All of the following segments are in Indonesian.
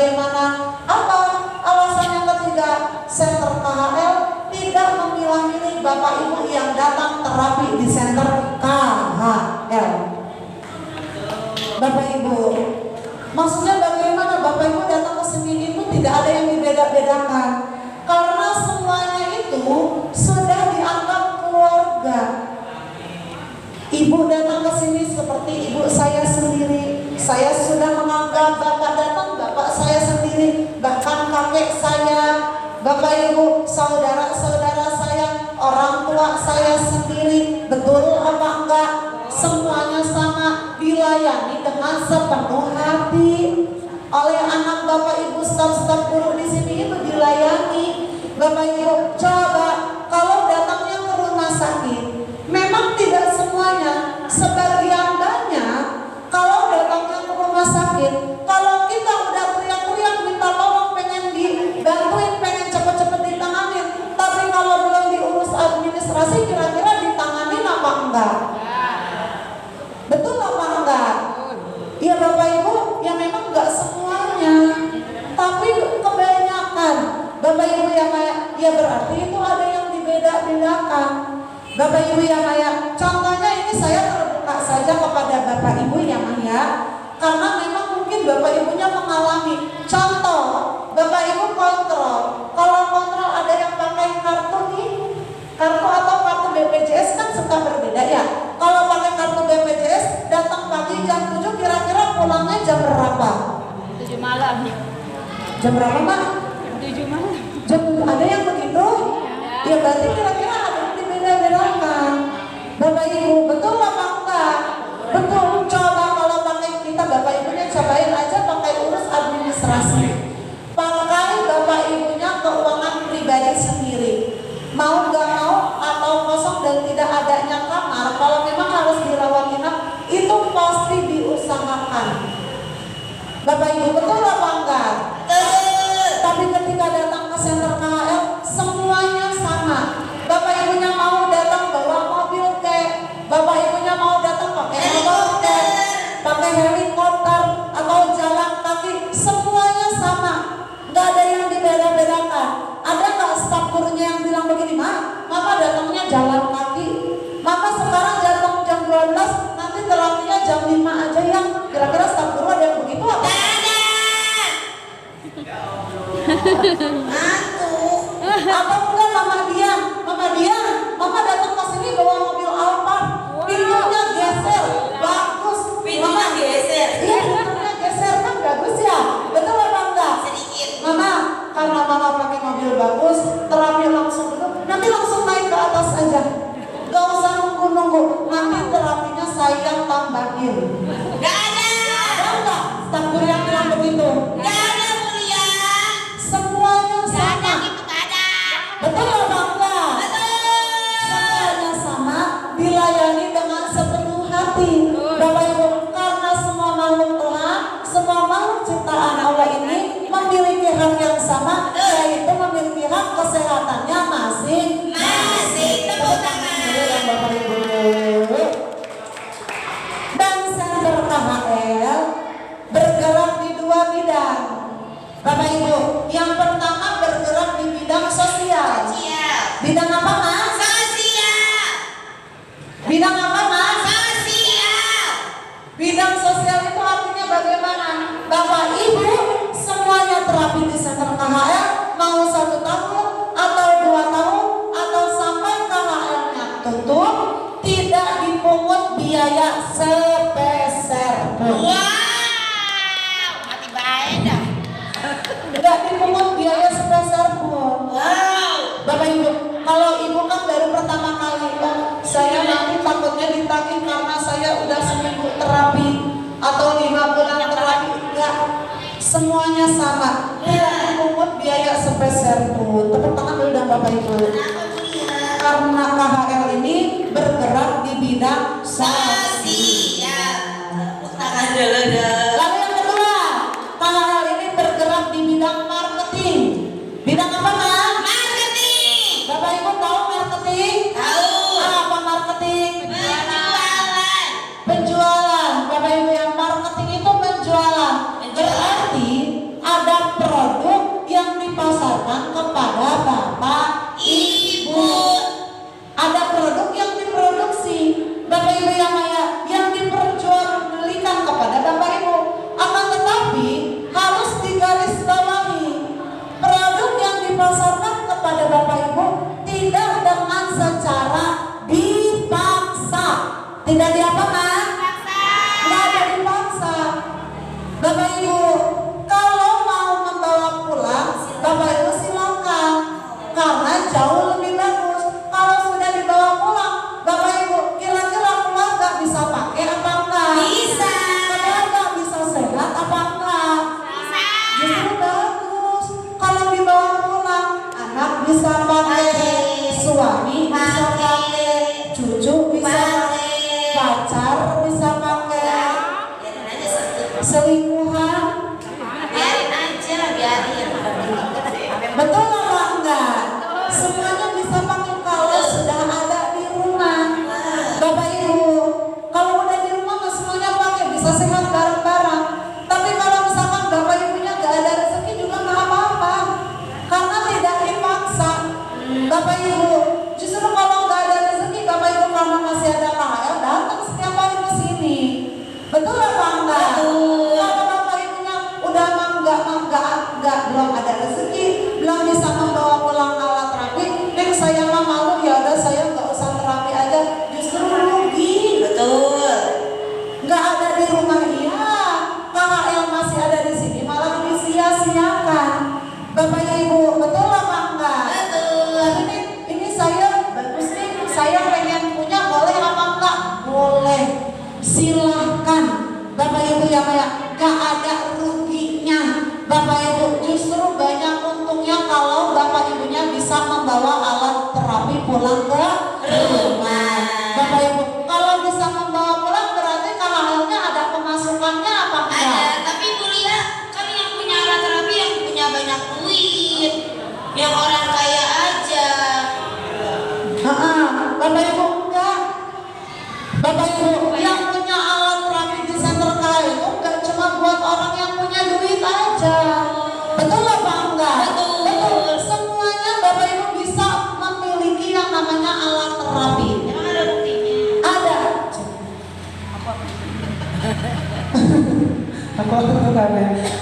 bagaimana? Apa alasannya ketiga? Center KHL tidak memilah-milih Bapak Ibu yang datang terapi di center KHL. Bapak Ibu, maksudnya bagaimana Bapak Ibu datang ke sini itu tidak ada yang dibeda-bedakan, karena semuanya itu sudah dianggap keluarga. Ibu datang ke sini seperti ibu saya sendiri. Saya sudah menganggap Bapak datang Bapak saya sendiri, bahkan kakek saya, Bapak Ibu, saudara-saudara saya, orang tua saya sendiri. Betul apa enggak? Semuanya sama, dilayani dengan sepenuh hati oleh anak Bapak Ibu, staf-staf guru di sini itu dilayani. Bapak Ibu, coba kalau datangnya ke rumah sakit, memang tidak semuanya, sebagian banyak. Kalau datangnya ke rumah sakit, kalau kita udah teriak-teriak minta tolong, pengen dibantuin, pengen cepet-cepet ditanganin, tapi kalau belum diurus administrasi, kira-kira ditanganin apa enggak? Betul apa enggak? Ya Bapak Ibu, ya memang enggak semuanya, tapi kebanyakan. Bapak Ibu yang kayak, ya berarti itu ada yang dibeda-bedakan. Bapak Ibu yang kayak, contohnya ini saya terbuka saja kepada Bapak Ibu yang ya, karena memang mungkin Bapak Ibunya mengalami. Contoh, Bapak Ibu kontrol, kalau kontrol ada yang pakai kartu nih, kartu atau kartu BPJS kan suka berbeda ya. Kalau pakai kartu BPJS datang pagi jam 7, kira-kira pulangnya jam berapa? 7 malam. Jam berapa Pak? 7 malam. Jam, ada yang begitu? Ya berarti kira-kira ada yang dibeda-bedakan. Bapak Ibu, betul apa enggak? Betul. Coba kalau pakai kita, Bapak Ibunya cobain aja pakai urus administrasi. Pakai Bapak Ibunya keuangan pribadi sendiri. Mau nggak mau atau kosong dan tidak adanya kamar, kalau memang harus dirawat inap, itu pasti diusahakan. Bapak Ibu, betul apa enggak? Tapi ketika datang ke center KHL, semuanya sama. Bapak Ibunya mau datang bawa mobil kek, Bapak Ibunya mau datang pakai motor kek, pakai helikopter atau jalan kaki, semuanya sama. Nggak ada yang dibeda-bedakan. Ada nggak staf gurunya yang bilang begini, Mama datangnya jalan kaki, Mama sekarang datang jam 12, nanti terapinya jam 5 aja ya. Kira-kira staf guru ada yang begitu apa? Atau enggak Mama diam, Mama datang ke sini bawa mobil Alphard, pintunya geser, bagus. Pintunya geser. Iya, pintunya geser kan bagus ya. Betul apa enggak? Sedikit. Mama, karena Mama pakai mobil bagus, terapi langsung dulu, nanti langsung naik ke atas aja. Gak usah nunggu-nunggu, nanti terapinya saya tambahin. Gak ada. Ada enggak staf guru yang bilang begitu? Gak ada mulia. Semuanya Gak ada sama. gitu, gak ada. Betul apa enggak? Betul. Semuanya sama, dilayani dengan sepenuh hati. Bapak Ibu, karena semua makhluk Tuhan, semua makhluk ciptaan Allah ini memiliki hak yang sama, yaitu memiliki hak kesehatannya masing-masing. Tepuk tangan. Bapak Ibu. Dan center KHL bergerak di 2 bidang. Bapak Ibu, yang pertama bergerak di bidang sosial. Sosial. Bidang apa Mas? Sosial. Bidang apa Mas? Sosial. Bidang sosial itu artinya bagaimana? Bapak Ibu semuanya terapi di center KHL, mau 1 tahun atau 2 tahun atau sampai KHL-nya tutup, tidak dipungut biaya sepeser pun. Wow. Mati baik dah. Tidak dipungut biaya sepeser pun. Wow. Bapak Ibu, kalau Ibu kan baru pertama kali, saya nanti takutnya ditagih karena saya udah seminggu terapi atau 5 bulan terapi. Enggak, semuanya sama, tidak dipungut biaya sepeser pun. Tepuk tangan dulu dong Bapak Ibu. Karena KHL ini bergerak di bidang Sosial. Tepuk tangan dulu dong. Lalu yang kedua, KHL ini bergerak di bidang marketing. Bidang apa Mas? Marketing. Bapak Ibu tahu marketing? Tahu. Apa marketing? Penjualan. Penjualan. Bapak Ibu, yang marketing itu penjualan. Berarti ada selingkuhan. Biarin aja, biarin. Betul apa enggak? Semuanya bisa pakai kalau sudah ada di rumah. Bapak Ibu, kalau udah di rumah mah semuanya pakai, bisa sehat bareng-bareng. Tapi kalau misalkan Bapak Ibunya nggak ada rezeki juga nggak apa-apa, karena tidak dipaksa. Bapak Ibu, justru kalau nggak ada rezeki, Bapak Ibu karena masih ada KHL datang setiap hari ke sini. Betul apa enggak? Betul. Kalau Bapak Ibunya udah enggak belum ada rezeki, belum bisa membawa pulang alat terapi, neng saya mah malu ya udah saya nggak usah terapi aja, justru rugi. Betul. Nggak ada di rumah iya, KHL masih ada di sini malah disia-siakan. Bapak Ibu, betul apa enggak? Betul. Ini saya bagus nih, saya pengen punya, boleh apa enggak? Boleh, silahkan. Bapak Ibu yang kayak gak ada ruginya. Bapak Ibu justru banyak untungnya kalau Bapak Ibunya bisa membawa alat terapi pulang ke rumah. Bapak Ibu kalau bisa membawa pulang berarti KHL-nya ada pemasukannya apa enggak? Ada, tapi kuliah kan yang punya alat terapi yang punya banyak duit, yang orang kaya aja. Bapak Ibu enggak. Bapak Ibu yang punya alat terapi di center KHL itu enggak cuma buat orang yang punya duit aja. Betul apa enggak? Betul. Semuanya Bapak Ibu bisa memiliki yang namanya alat terapi. Emang ada buktinya? Ada.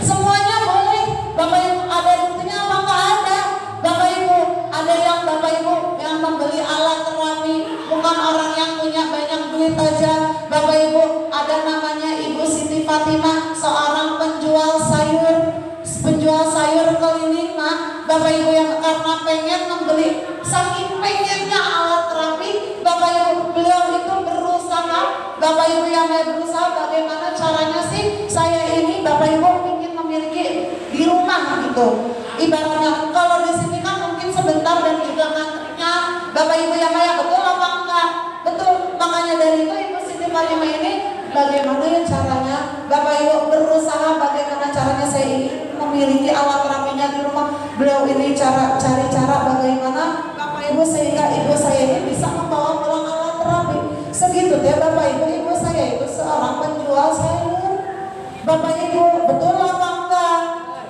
Semuanya boleh. Bapak Ibu ada buktinya apa enggak ada? Bapak Ibu ada yang Bapak Ibu yang membeli alat terapi bukan orang yang punya banyak duit aja. Bapak Ibu ada namanya Ibu Siti Fatimah, seorang penjual sayur keliling mah. Bapak Ibu yang karena pengen membeli, saking pengennya alat terapi, Bapak Ibu beliau itu berusaha. Bapak Ibu yang berusaha bagaimana caranya sih saya ini Bapak Ibu ingin memiliki di rumah gitu. Ibaratnya kalau di sini kan mungkin sebentar dan juga ngantrinya. Bapak Ibu yang kayak betul apa enggak? Betul. Makanya dari itu Ibu Siti Fatimah ini bagaimana ya caranya Bapak Ibu berusaha bagaimana caranya saya ingin memiliki alat terapinya di rumah. Beliau ini cari cara bagaimana Bapak Ibu sehingga ibu saya ini bisa membawa pulang alat terapi. Segitu deh Bapak Ibu saya itu seorang penjual sayur. Bapak Ibu betul apa enggak?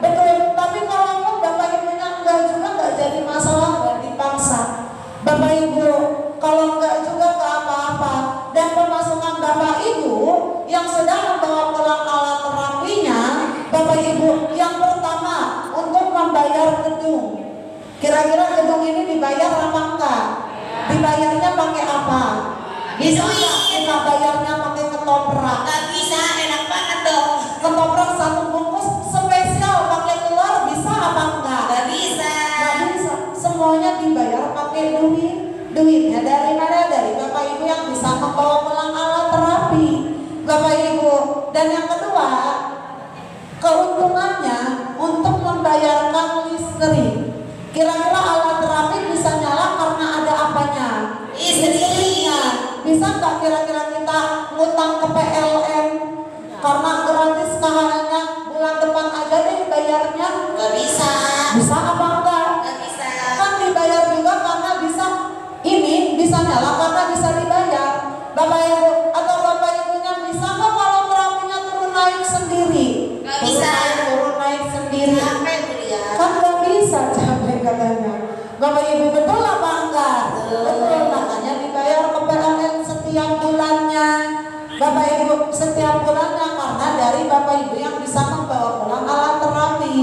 Betul. Tapi kalau Bapak Ibunya enggak juga enggak jadi masalah, enggak dipaksa. Bapak Ibu kalau enggak juga enggak apa-apa. Dan pemasukan Bapak Ibu yang sedang membawa pulang alat terapinya, Bapak Ibu yang pertama untuk membayar gedung. Kira-kira gedung ini dibayar apa enggak? Dibayarnya pakai apa? Bisa enggak kita bayarnya pakai ketoprak? Gak bisa, enak banget dong. Ketoprak satu bungkus spesial pakai telur bisa apa enggak? Gak bisa. Nggak bisa. Semuanya dibayar pakai duit. Duitnya dari mana? Dari Bapak Ibu yang bisa membawa pulang alat terapi. Bapak Ibu. Dan yang kedua, keuntungannya untuk membayarkan listrik. Kira-kira alat terapi bisa nyala karena ada apanya? Listriknya. Bisa nggak kira-kira kita ngutang ke PLN karena gratis KHL-nya bulan depan aja deh bayarnya? Gak bisa. Bisa apa enggak? Gak bisa. Kan dibayar juga karena bisa nyala karena bisa dibayar. Bapak Ibu atau Bapak Ibunya bisa kok kalau terapinya turun naik sendiri? Gak bisa. Turun naik sendiri. Capek kuliah. Kan gak bisa, capek katanya. Bapak Ibu betul apa enggak? Betul. Makanya dibayar ke PLN setiap bulannya. Bapak Ibu setiap bulannya karena dari Bapak Ibu yang bisa membawa pulang alat terapi.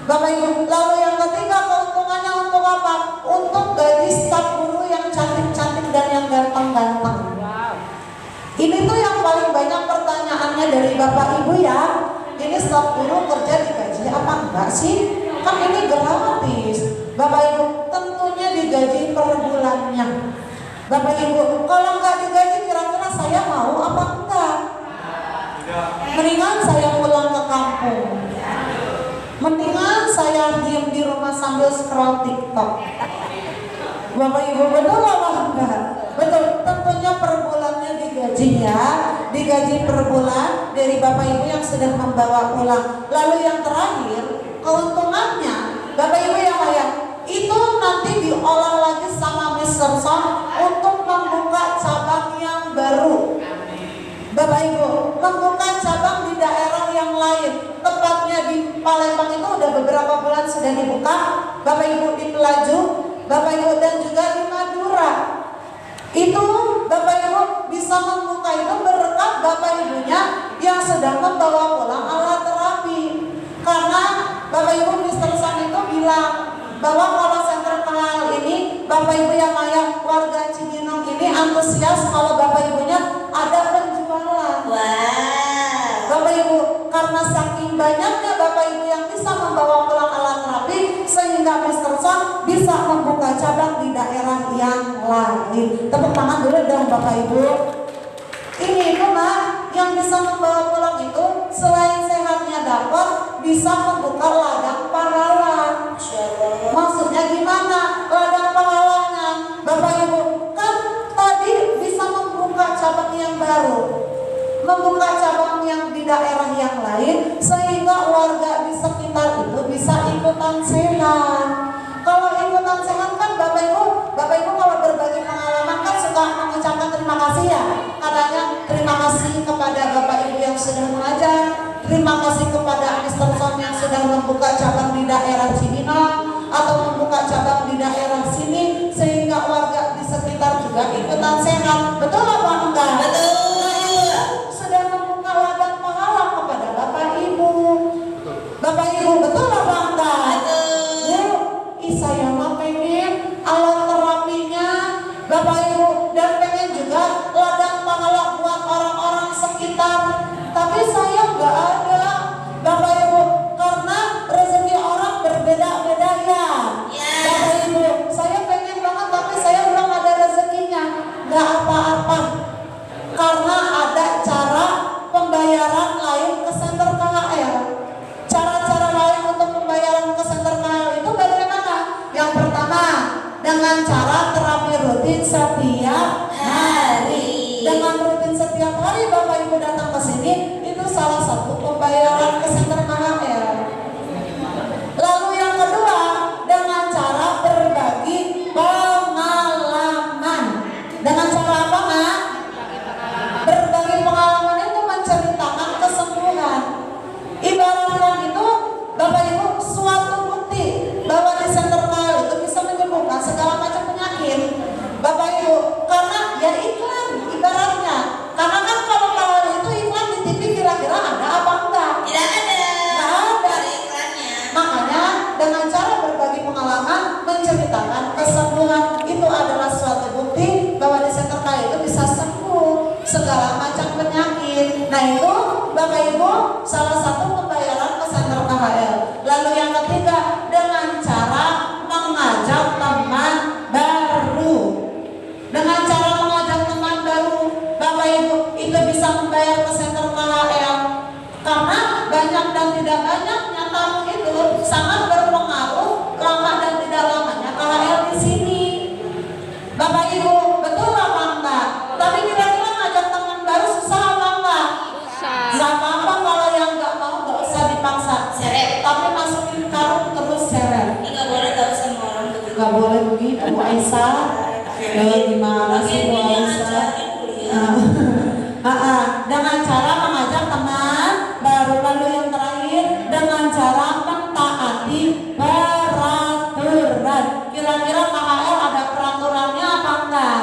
Bapak Ibu, lalu yang ketiga keuntungannya untuk apa? Untuk gaji staf guru yang cantik-cantik dan yang ganteng-ganteng. Ini tuh yang paling banyak pertanyaannya dari Bapak Ibu ya. Ini staf guru kerja digaji apa enggak sih? Kan ini gratis. Bapak Ibu tentunya digaji per bulannya. Bapak Ibu kalau nggak digaji kira-kira saya mau apa enggak? Mendingan saya pulang ke kampung. Mendingan saya diam di rumah sambil scroll TikTok. Bapak Ibu betul apa enggak? Betul. Tentunya per bulannya digaji. digaji per bulan dari Bapak Ibu yang sudah membawa pulang. Lalu yang terakhir, keuntungannya Bapak Ibu yang layak itu nanti diolah lagi sama Mr. Son untuk membuka cabang yang baru. Bapak Ibu, membuka cabang di daerah yang lain. Tepatnya di Palembang itu udah beberapa bulan sudah dibuka. Bapak Ibu di Pelaju, Bapak Ibu dan juga di Madura. Itu Bapak Ibu bisa membuka itu berkat Bapak Ibunya yang sedang membawa pulang alat terapi. Karena Bapak Ibu Mr. Son itu bilang bahwa kalau senter KHL ini Bapak Ibu yang layak warga Cibinong ini antusias kalau Bapak Ibunya ada penjualan. Bapak Ibu, karena saking banyaknya Bapak Ibu yang bisa membawa pulang alat terapi sehingga Mr. Son bisa membuka cabang di daerah yang lain. Tepuk tangan dulu dong Bapak Ibu. Ini itu Mak, yang bisa membawa pulang itu selain sehatnya dapat, bisa membuka ladang pahala. Maksudnya gimana? Ladang pahalanya Bapak Ibu, kan tadi bisa membuka cabang yang baru, membuka cabang yang di daerah yang lain, sehingga warga di sekitar itu bisa ikutan sehat. Kalau ikutan sehat kan Bapak Ibu kalau berbagi pengalaman kan suka mengucapkan terima kasih ya. Katanya terima kasih kepada Bapak Ibu yang sudah mengajar, terima kasih kepada Mr. Son yang sudah membuka cabang di daerah Cibinong atau membuka cabang di daerah sini sehingga warga di sekitar juga ikutan sehat. Betul apa enggak? Betul. Sudah membuka ladang pahala kepada Bapak Ibu. Bapak Ibu betul apa enggak? Betul. Saya mah pengen alat terapinya Bapak Ibu dan pengen juga ladang pahala buat orang-orang sekitar. Tapi saya nggak ada Bapak Ibu karena rezeki orang berbeda-beda ya. Bapak Ibu, saya pengen banget tapi saya belum ada rezekinya. Nggak apa-apa karena ada cara pembayaran lain ke senter KHL. Cara-cara lain untuk pembayaran ke senter KHL itu bagaimana? Yang pertama, dengan cara terapi rutin setiap hari. Dengan rutin setiap hari Bapak Ibu datang ke sini, itu salah satu pembayaran ke senter KHL. Lalu yang kedua, dengan cara berbagi pengalaman. Dengan cara apa, Mak? Berbagi pengalaman itu menceritakan kesembuhan. Ibaratkan itu Bapak Ibu suatu bukti bahwa di senter KHL itu bisa menyembuhkan segala macam penyakit. Bapak Ibu, karena ya iklan ibaratnya. Karena kan kalau KHL itu iklan di TV kira-kira ada apa enggak? Tidak ada. Nggak ada. Iklannya. Makanya dengan cara berbagi pengalaman menceritakan kesembuhan itu adalah suatu bukti bahwa di senter KHL itu bisa sembuh segala macam penyakit. Nah itu Bapak Ibu salah satu pembayaran ke senter KHL. Lalu yang ketiga dengan cara mengajak teman baru. Dengan cara mengajak teman baru Bapak Ibu itu bisa membayar ke senter KHL. Karena banyak dan tidak banyaknya tamu itu sangat berpengaruh lama dan tidak lamanya KHL di sini. Bapak Ibu betul apa enggak? Tapi kira-kira ngajak teman baru susah apa enggak? Susah. Nggak apa-apa kalau yang nggak mau nggak usah dipaksa. Seret. Tapi masukin karung terus seret. Ini nggak boleh tahu sama orang begitu. Nggak boleh begitu Bu Aisyah. Gimana sih Bu Aisyah? Dengan cara mengajak teman baru. Lalu yang terakhir dengan cara mentaati peraturan. Kira-kira KHL ada peraturannya apa enggak?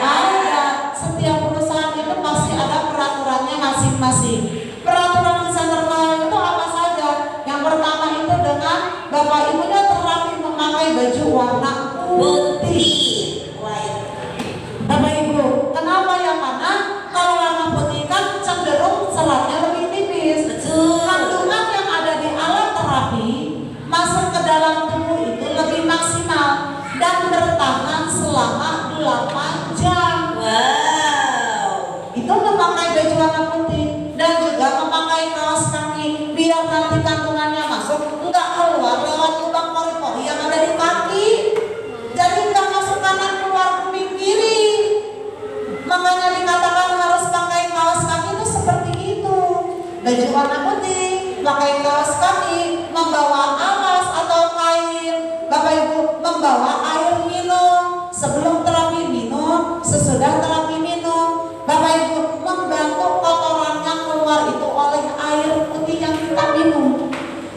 Ada. Setiap perusahaan itu pasti ada peraturannya masing-masing. Peraturan di senter KHL itu apa saja? Yang pertama itu dengan Bapak Ibunya terapi memakai baju warna putih. Bapak Ibu, kenapa yang mana? Kalau warna putih kan cenderung seratnya lebih tipis. Betul. Kandungan yang ada di alat terapi masuk ke dalam tubuh itu lebih maksimal dan bertahan selama 8 jam. Wow. Itu memakai baju warna putih dan juga memakai kaos kaki biar nanti kandungannya masuk enggak keluar lewat lubang pori-pori yang ada di kaki. Jadi enggak masuk kanan keluar kuping kiri. Makanya dikatakan harus baju warna putih, pakai kaos kaki, membawa alas atau kain. Bapak Ibu membawa air minum sebelum terapi minum, sesudah terapi minum. Bapak Ibu membantu kotoran yang keluar itu oleh air putih yang kita minum.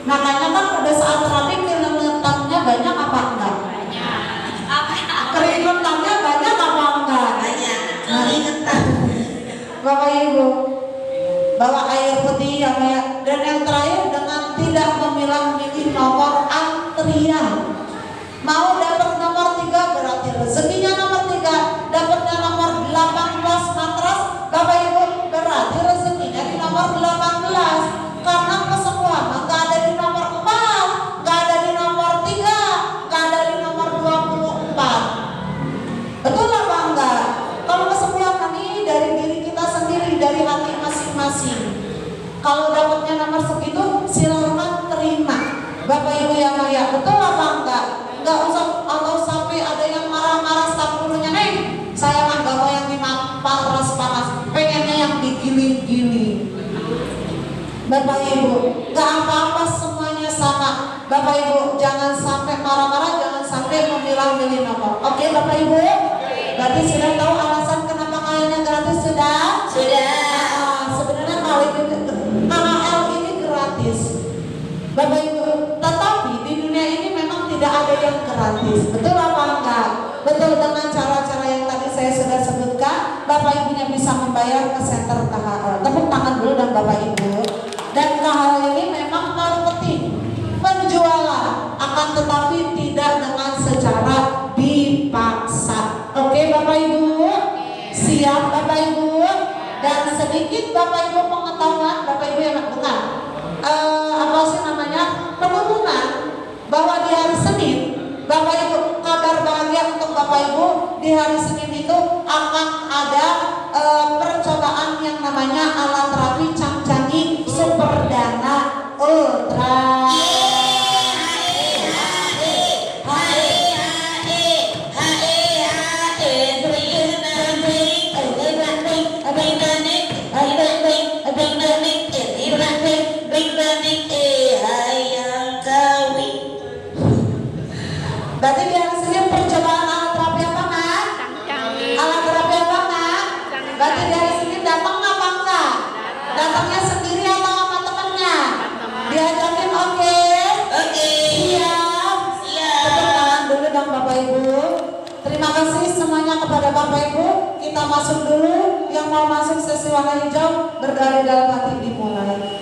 Makanya kan pada saat terapi keringetannya banyak apa enggak? Banyak. Apa? Keringetannya banyak apa enggak? Banyak. Keringetan. Bapak Ibu bawa air putih ya Pak. Dan yang terakhir dengan tidak memilah-milih nomor antrian. Mau dapat nomor 3 berarti rezekinya nomor 3, dapatnya nomor 18 matras, Bapak Ibu berarti rezekinya di nomor 18. Karena kesembuhan nggak ada di nomor 4, nggak ada di nomor 3, nggak ada di nomor 24. Betul apa enggak? Kalau kesembuhan ini dari diri kita sendiri, dari hati masing-masing. Kalau dapatnya nomor segitu, silakan terima. Bapak Ibu yang mulia, betul apa enggak? Enggak usah atau sampai ada yang marah-marah staf gurunya, saya mah enggak mau yang panas, pengennya yang digiling-giling. Bapak Ibu, enggak apa-apa, semuanya sama. Bapak Ibu jangan sampai marah-marah, jangan sampai memilah-milih nomor. Oke Bapak Ibu? Berarti sudah tahu alasan kenapa kayaknya gratis sudah? Sudah. Sebenarnya KHL ini gratis. Bapak Ibu, tetapi di dunia ini memang tidak ada yang gratis. Betul apa enggak? Betul, dengan cara-cara yang tadi saya sudah sebutkan, Bapak Ibunya bisa membayar ke center KHL. Tepuk tangan dulu dan Bapak Ibu. Dan KHL ini memang marketing, penjualan, akan tetapi tidak dengan secara dipaksa. Oke Bapak Ibu? Siap Bapak Ibu? Dan sedikit Bapak Ibu pengetahuan, Bapak Ibu yang bukan apa sih namanya, pengumuman bahwa di hari Senin, Bapak Ibu, kabar bahagia untuk Bapak Ibu, di hari Senin itu akan ada percobaan yang namanya alat terapi Cangcangi Superdana Ultra. Berarti di hari Senin percobaan alat terapi apa Mak? Alat terapi apa Mak? Berarti di hari Senin datang apa enggak? Datangnya sendiri atau sama temennya? Diajakin oke? Oke. Siap? Siap. Tepuk tangan dulu dong Bapak Ibu. Terima kasih semuanya kepada Bapak Ibu. Kita masuk dulu. Yang mau masuk sesi warna hijau, berdari dalam hati dimulai.